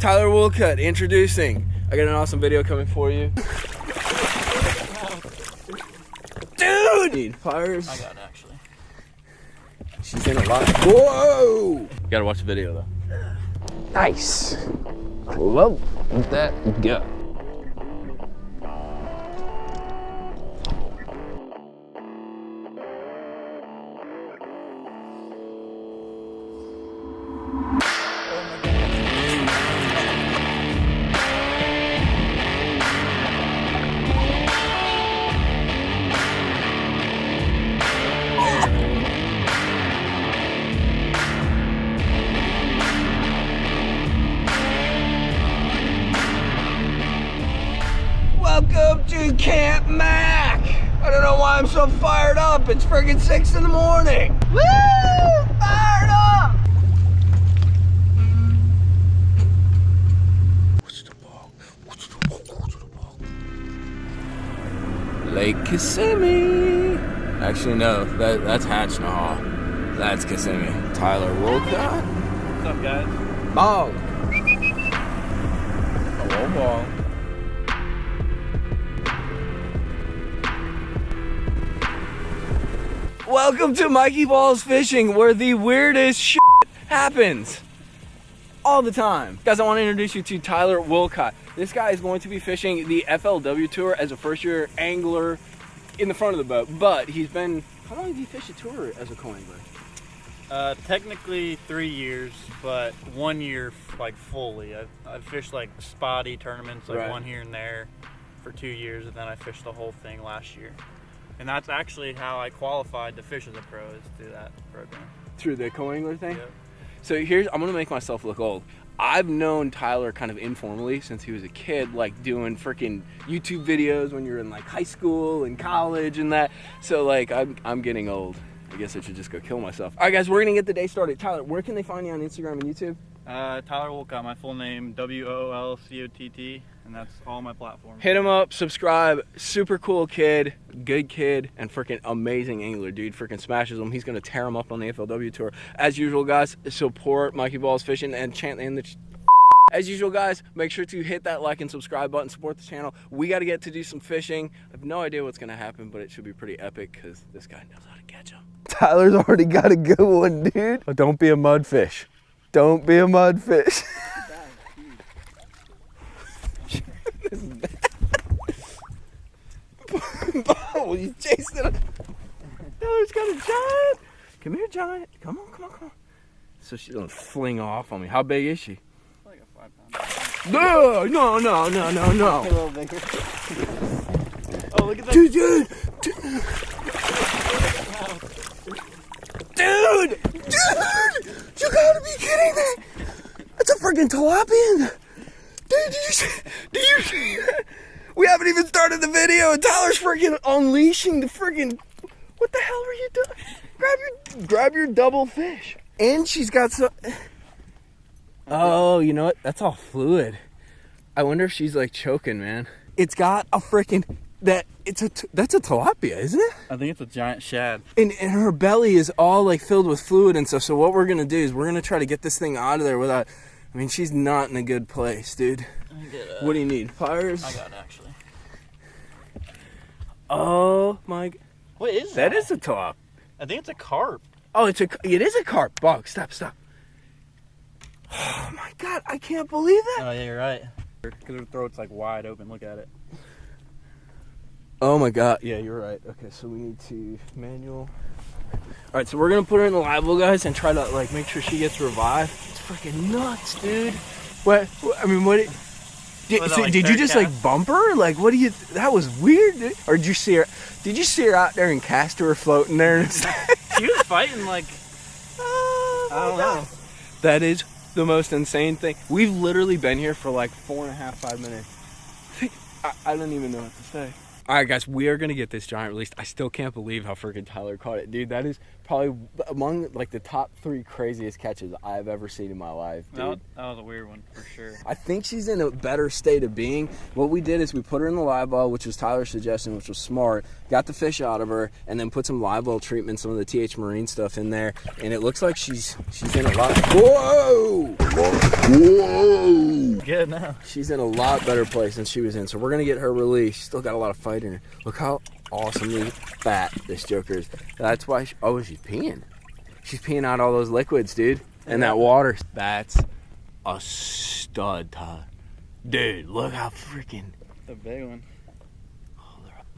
Tyler Woolcott introducing. I got an awesome video coming for you. Dude! Need pliers. I got it actually. She's in a lot. Whoa! You gotta watch the video though. Nice. Love that go. Welcome to Camp Mac. I don't know why I'm so fired up. It's friggin' 6 in the morning. Woo! Fired up! What's the ball? What's the ball? What's the ball? Lake Kissimmee. Actually, no, that's Hatchnahaw. That's Kissimmee. Tyler Woolcott. What's up, guys? Ball. Hello, ball. Welcome to mikeybalzz Fishing, where the weirdest shit happens all the time. Guys, I want to introduce you to Tyler Woolcott. This guy is going to be fishing the FLW Tour as a first-year angler in the front of the boat. But he's been, how long have you fished a tour as a co-angler? Technically 3 years, but 1 year like fully. I've fished like spotty tournaments, like one here and there for 2 years, and then I fished the whole thing last year. And that's actually how I qualified to fish as a pro, is through that program. Through the co-angler thing? Yep. So I'm gonna make myself look old. I've known Tyler kind of informally since he was a kid, like doing freaking YouTube videos when you're in like high school and college and that. So like I'm getting old. I guess I should just go kill myself. All right, guys, we're gonna get the day started. Tyler, where can they find you on Instagram and YouTube? Tyler Woolcott, my full name, W-O-L-C-O-T-T, and that's all my platforms. Hit him up, subscribe. Super cool kid, good kid, and freaking amazing angler, dude. Freaking smashes them. He's gonna tear them up on the FLW Tour. As usual, guys, support mikeybalzz Fishing and as usual, guys, make sure to hit that like and subscribe button, support the channel. We got to get to do some fishing. I have no idea what's gonna happen, but it should be pretty epic because this guy knows how to catch them. Tyler's already got a good one, dude. Oh, don't be a mudfish. Don't be a mudfish. This is bad. Oh, he's chasing him. Tyler's got a giant. Come here, giant. Come on, come on, come on. So she's gonna fling off on me. How big is she? Like a 5 pound. No. A little bigger. Oh, look at that. Dude. You gotta be kidding me. That's a freaking tilapia. Dude, do you see that? We haven't even started the video and Tyler's freaking unleashing the freaking, what the hell are you doing? Grab your double fish. And she's got some, oh, you know what? That's all fluid. I wonder if she's like choking, man. It's got a freaking, that's a tilapia, isn't it? I think it's a giant shad. And her belly is all like filled with fluid and stuff. So what we're gonna do is we're gonna try to get this thing out of there without, I mean, she's not in a good place, dude. What do you need? Pliers? I got it actually. Oh my. What is that? That is a tilapia. I think it's a carp. Oh, it is a carp. Bog, stop. Oh my God, I can't believe that. Oh yeah, you're right. Because her throat's like wide open, look at it. Oh my God, yeah, you're right. Okay, so we need to manual. All right, so we're gonna put her in the live well, guys, and try to like make sure she gets revived. It's freaking nuts, dude. What? I mean, what? Did you just like bump her? Like, what do you? That was weird, dude. Or did you see her? Did you see her out there and cast her floating there? And She was fighting like. Oh my I don't know. That is the most insane thing. We've literally been here for like 4.5, 5 minutes. I don't even know what to say. All right, guys, we are gonna get this giant released. I still can't believe how freaking Tyler caught it, dude. That is probably among like the top 3 craziest catches I've ever seen in my life, dude. That was a weird one for sure. I think she's in a better state of being. What we did is we put her in the live well, which was Tyler's suggestion, which was smart. Got the fish out of her, and then put some live well treatment, some of the TH Marine stuff in there, and it looks like she's in a lot. Whoa! Whoa! good now. She's in a lot better place than she was in, so we're gonna get her released. She's still got a lot of fight in her. Look how awesomely fat this joker is. That's why. She's peeing. She's peeing out all those liquids, dude, and that water. That's a stud, Tyler. Dude, look how freaking. A big one.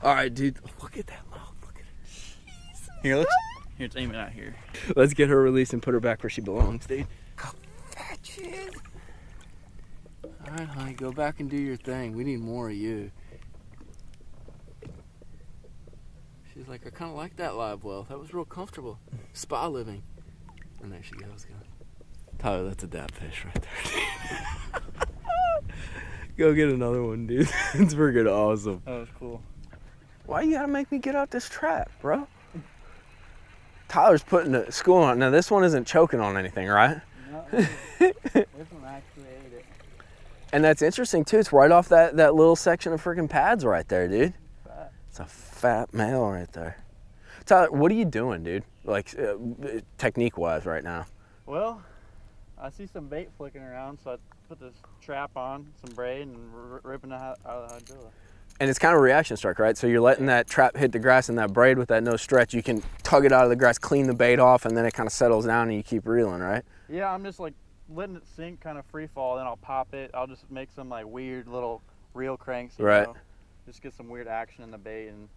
All right, dude. Look at that mouth. Look at it. Here, let's aim it out here. Let's get her released and put her back where she belongs, dude. How fat she is. All right, honey, go back and do your thing. We need more of you. She's like, I kind of like that live well. That was real comfortable. Spa living. And there she goes. Tyler, that's a dap fish right there. Go get another one, dude. It's freaking awesome. That was cool. Why you gotta make me get out this trap, bro? Tyler's putting the school on. Now, this one isn't choking on anything, right? No, this one actually ate it. And that's interesting, too. It's right off that little section of freaking pads right there, dude. Fat. It's a fat male right there. Tyler, what are you doing, dude? Like, technique-wise right now? Well, I see some bait flicking around, so I put this trap on, some braid, and ripping it out of the hydrilla. And it's kind of a reaction strike, right? So you're letting that trap hit the grass, and that braid with that no stretch, you can tug it out of the grass, clean the bait off, and then it kind of settles down and you keep reeling, right? Yeah, I'm just like letting it sink, kind of free fall, then I'll pop it. I'll just make some like weird little reel cranks, you know? Just get some weird action in the bait, and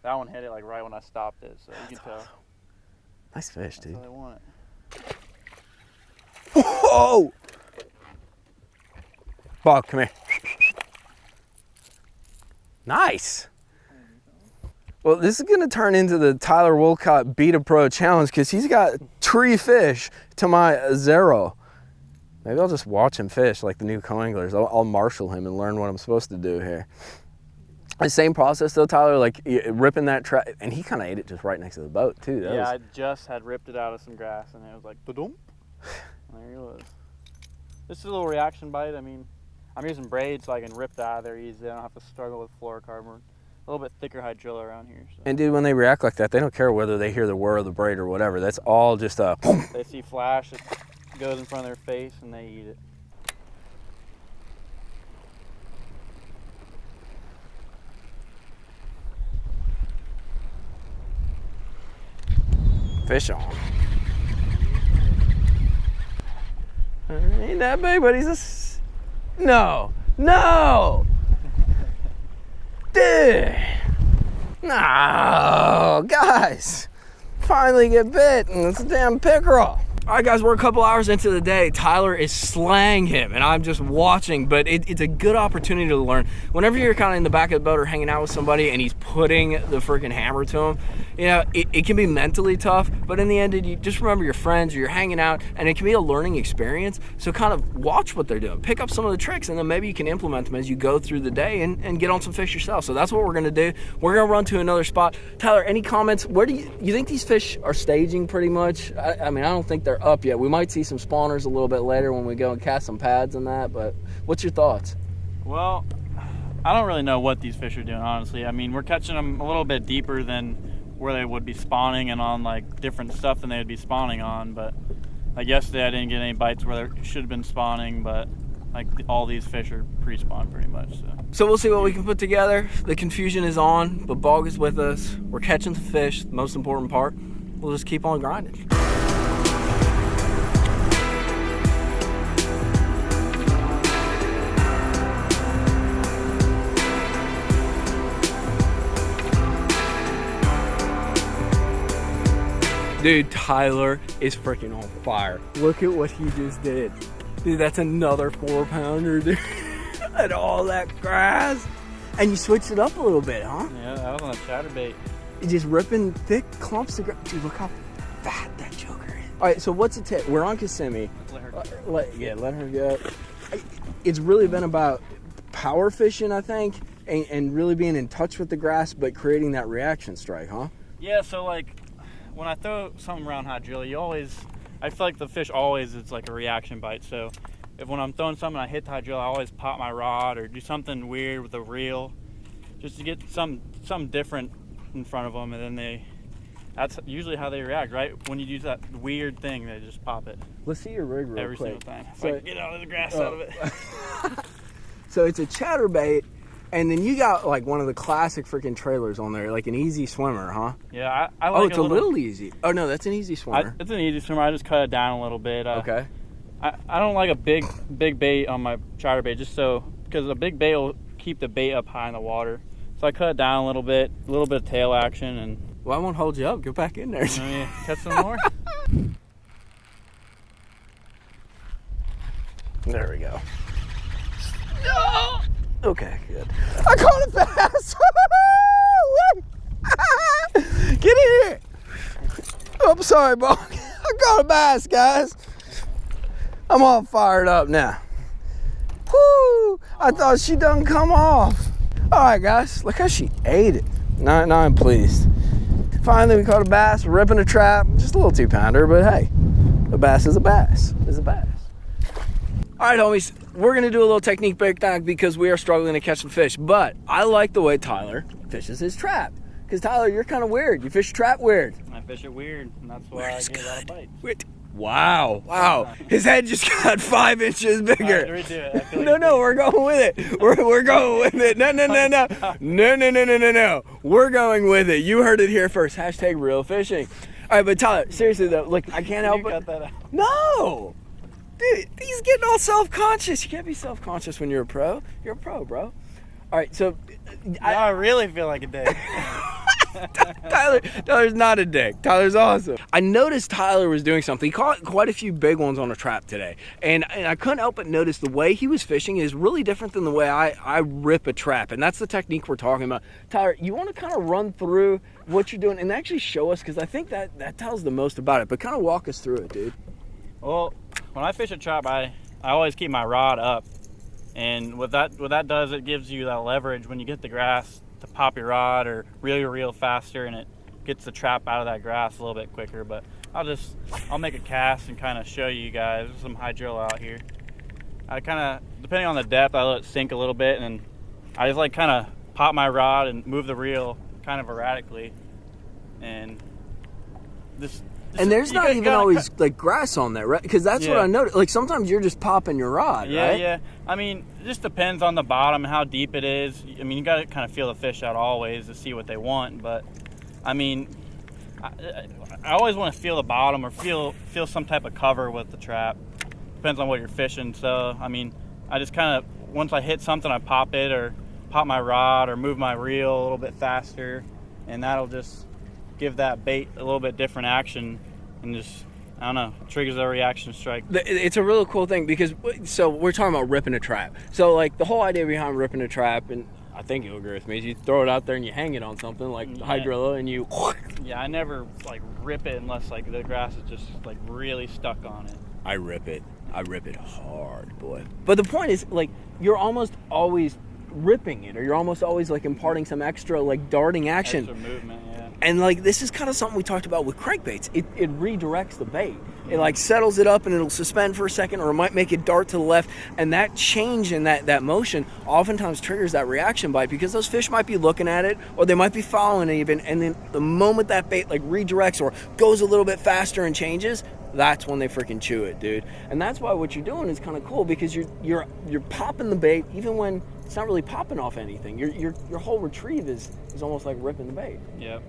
that one hit it like right when I stopped it, so you can tell. Awesome. Nice fish, dude. That's how they want it. Whoa! Bob, come here. Nice. Well, this is going to turn into the Tyler Woolcott Beta Pro Challenge because he's got 3 fish to my 0. Maybe I'll just watch him fish like the new co-anglers. I'll marshal him and learn what I'm supposed to do here. The same process though, Tyler, like ripping that trap, and he kind of ate it just right next to the boat too. Yeah, I just had ripped it out of some grass and it was like, ba-dum. There he was. This is a little reaction bite. I mean, I'm using braid so I can rip that out of there easy. I don't have to struggle with fluorocarbon. A little bit thicker hydrilla around here. So. And dude, when they react like that, they don't care whether they hear the whir of the braid or whatever. That's all just a boom. They see flash, it goes in front of their face and they eat it. Fish on. Ain't that big, but he's a... No! Dude! No! Guys! Finally get bit, and it's a damn pickerel. All right, guys, we're a couple hours into the day. Tyler is slaying him, and I'm just watching, but it's a good opportunity to learn. Whenever you're kind of in the back of the boat or hanging out with somebody and he's putting the freaking hammer to him, you know, it can be mentally tough, but in the end, you just remember your friends or you're hanging out, and it can be a learning experience. So kind of watch what they're doing. Pick up some of the tricks, and then maybe you can implement them as you go through the day and get on some fish yourself. So that's what we're going to do. We're going to run to another spot. Tyler, any comments? Where do you think these fish are staging pretty much? I mean, I don't think they're up yet. We might see some spawners a little bit later when we go and cast some pads and that, but what's your thoughts? Well, I don't really know what these fish are doing, honestly. I mean, we're catching them a little bit deeper than where they would be spawning and on like different stuff than they would be spawning on, but like yesterday I didn't get any bites where they should have been spawning, but like all these fish are pre-spawned pretty much. So we'll see what we can put together. The confusion is on, but Bog is with us. We're catching the fish, the most important part. We'll just keep on grinding. Dude, Tyler is freaking on fire. Look at what he just did. Dude, that's another 4-pounder, dude. And all that grass. And you switched it up a little bit, huh? yeah, that was on a chatterbait. You're just ripping thick clumps of grass. Dude, look how fat that joker is. All right, so what's the tip? We're on Kissimmee. Let her go. Let her go. It's really been about power fishing, I think, and really being in touch with the grass, but creating that reaction strike, huh? Yeah, so like, when I throw something around hydrilla, I feel like the fish always is like a reaction bite. So when I'm throwing something, I hit the hydrilla, I always pop my rod or do something weird with the reel, just to get something different in front of them, and then that's usually how they react, right? When you do that weird thing, they just pop it. Let's see your rig real every quick. Single time. If I can get out of the grass out of it. So it's a chatterbait, and then you got like one of the classic freaking trailers on there, like an easy swimmer, huh? Yeah, I like. Oh, it's a little easy. Oh no, that's an easy swimmer. It's an easy swimmer. I just cut it down a little bit. Okay. I don't like a big bait on my chatterbait, just because a big bait will keep the bait up high in the water. So I cut it down a little bit of tail action, and. Well, I won't hold you up. Go back in there. Catch some more. There we go. No! Okay, good. I caught a bass! Get in here! Oh, I'm sorry, Bo. I caught a bass, guys. I'm all fired up now. Woo! I thought she done come off. All right, guys. Look how she ate it. Now I'm pleased. Finally, we caught a bass. We're ripping a trap. Just a little 2-pounder, but hey, a bass is a bass. Is a bass. All right, homies, we're gonna do a little technique breakdown because we are struggling to catch some fish, but I like the way Tyler fishes his trap. Because Tyler, you're kind of weird. You fish trap weird. I fish it weird, and that's why I get a lot of bites. Wait. Wow. His head just got 5 inches bigger. All right, redo it. No, we're going with it. We're going with it. No. No. We're going with it. You heard it here first. Hashtag real fishing. All right, but Tyler, seriously though, look, I can't help it. Cut that out. No. Dude, he's getting all self-conscious. You can't be self-conscious when you're a pro. You're a pro, bro. All right, so... I really feel like a dick. Tyler's not a dick. Tyler's awesome. I noticed Tyler was doing something. He caught quite a few big ones on a trap today. And I couldn't help but notice the way he was fishing is really different than the way I rip a trap. And that's the technique we're talking about. Tyler, you want to kind of run through what you're doing and actually show us, because I think that tells the most about it. But kind of walk us through it, dude. Well, when I fish a trap, I always keep my rod up, and what that does, it gives you that leverage when you get the grass to pop your rod or reel faster, and it gets the trap out of that grass a little bit quicker. But I'll make a cast and kind of show you guys. There's some hydrilla out here. I kind of, depending on the depth, I let it sink a little bit, and I just like kind of pop my rod and move the reel kind of erratically, and and there's not even always like grass on there, right? Because that's what I noticed. Like sometimes you're just popping your rod, right? Yeah. I mean, it just depends on the bottom and how deep it is. I mean, you got to kind of feel the fish out always to see what they want. But I mean, I always want to feel the bottom or feel some type of cover with the trap. Depends on what you're fishing. So I mean, I just kind of, once I hit something, I pop it or pop my rod or move my reel a little bit faster, and that'll just give that bait a little bit different action, and just, I don't know, triggers a reaction strike. It's a really cool thing because, so we're talking about ripping a trap. So like the whole idea behind ripping a trap, and I think you'll agree with me, is you throw it out there and you hang it on something like hydrilla and you... Yeah, I never like rip it unless like the grass is just like really stuck on it. I rip it hard, boy. But the point is, like, you're almost always ripping it, or you're almost always like imparting some extra like darting action. Extra movement, yeah. And like this is kind of something we talked about with crankbaits. It redirects the bait. It like settles it up and it'll suspend for a second, or it might make it dart to the left. And that change in that motion oftentimes triggers that reaction bite, because those fish might be looking at it, or they might be following it even. And then the moment that bait like redirects or goes a little bit faster and changes, that's when they freaking chew it, dude. And that's why what you're doing is kind of cool, because you're popping the bait even when it's not really popping off anything. Your whole retrieve is almost like ripping the bait. Yep.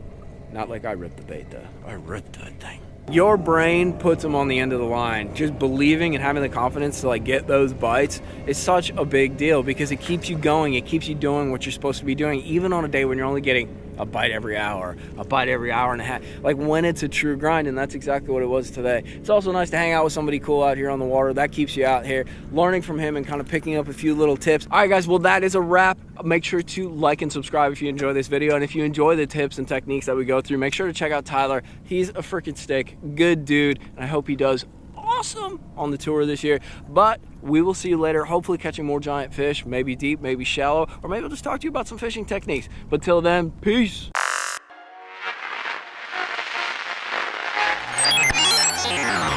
Not like I ripped the bait though. I ripped that thing. Your brain puts them on the end of the line. Just believing and having the confidence to like get those bites is such a big deal, because it keeps you going. It keeps you doing what you're supposed to be doing, even on a day when you're only getting a bite every hour, a bite every hour and a half. Like when it's a true grind, and that's exactly what it was today. It's also nice to hang out with somebody cool out here on the water. That keeps you out here learning from him and kind of picking up a few little tips. All right, guys, well, that is a wrap. Make sure to like and subscribe if you enjoy this video. And if you enjoy the tips and techniques that we go through, make sure to check out Tyler. He's a freaking stick. Good dude. And I hope he does awesome on the tour this year. But we will see you later, hopefully catching more giant fish, maybe deep, maybe shallow, or maybe I'll just talk to you about some fishing techniques. But till then, peace. Yeah.